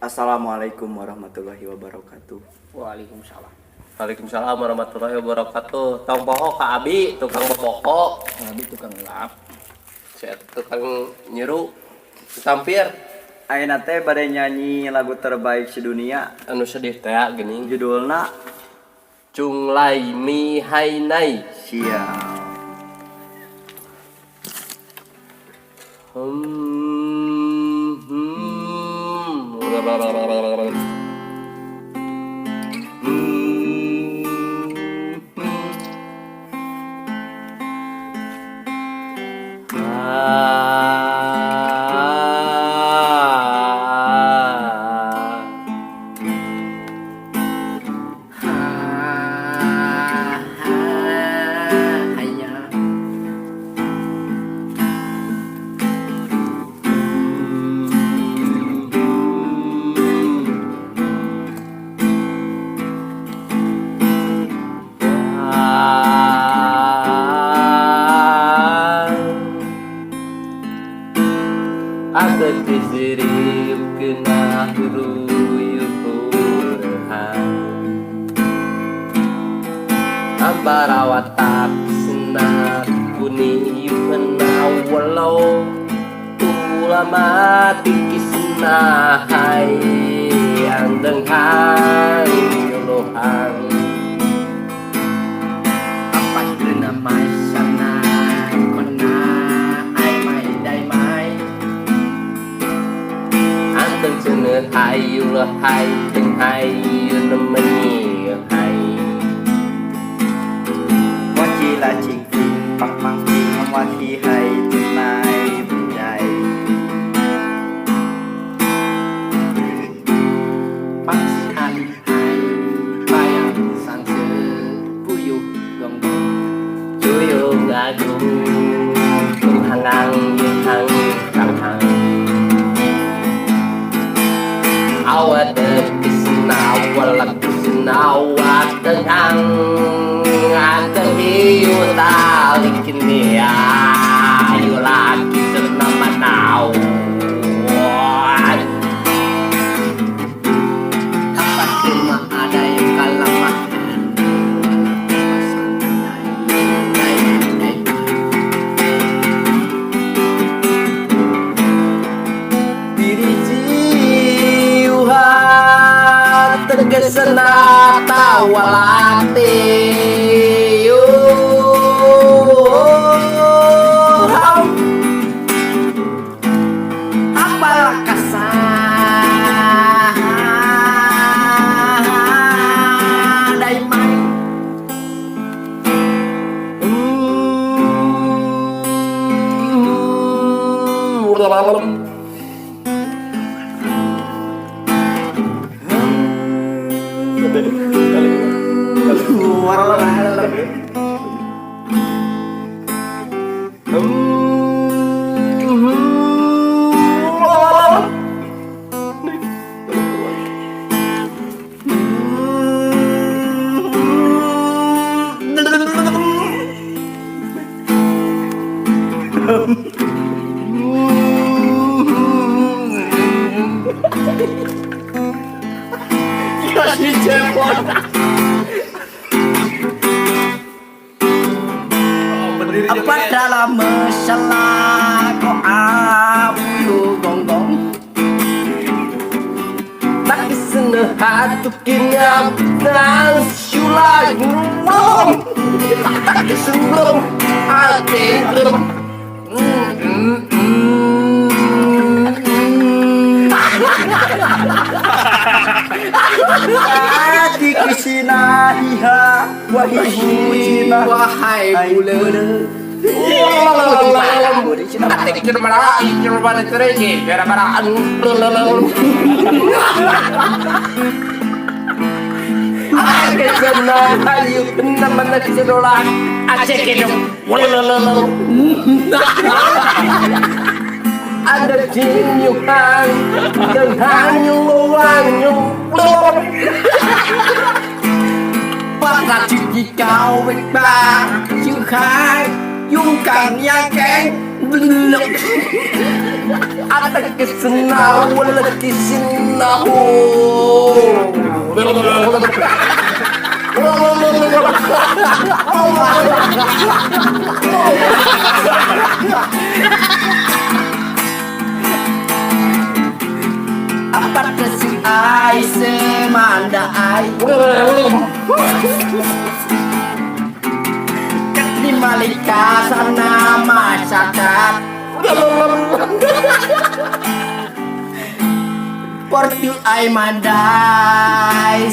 Assalamualaikum warahmatullahi wabarakatuh. Waalaikumsalam. Waalaikumsalam warahmatullahi wabarakatuh. Tong poho ka abi, tukang boboko. Nabi tukang lap. Saya tukang nyeru. Tampir. Ayeuna teh bade nyanyi lagu terbaik sedunia. Anu sedih teh geuning. Judulna Chung Lai Mi Hai Nai. Siap. Aku disirip kena huruyuk hurhan Ambara watak senat kuni yukena walau Ulama tikisna hai yang denghang yuluhan Apa kena mai sana kona ai mai dai mai. Anteng cenah hayu hai teng hayu nemeni hai Wacila cingking pang mangking waki hai tunai bujai. Pangsi ali hai bayang sangse puyuh gonggong. Cuyung agung tung hangang hang kang hang Awat kisna walak kisna wat tenang Ate hiu talikin dia Ayo lagi senam manau Apa cuma ada yang kalah makan. Diri jiwa tergesena tawalate Apalah kasar dai mai. Kasih cepot. Apa dalam masalah kau abu gonggong. Tak seneh hatukinya dan sulai ngomong tak sebelum hati belum Adi kisina hiha wahihina Wahai bule. Atik cermara cermara teregi biar para Aku senang ayu nama cedolan acek hidup ada jinyukan dan hanyu wanyu Para cuci kau bekba Syukai Yungkang yang keng Belum ada kesenau wala kisina nahu. Apa kesing ai semanda ai di malika sana masyarakat Portu ai mandai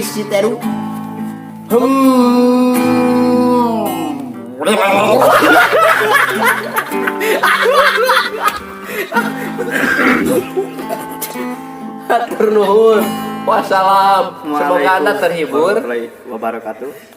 si teru Hatur nuhun. Wassalam. Semoga Anda terhibur. Warahmatullahi wabarakatuh.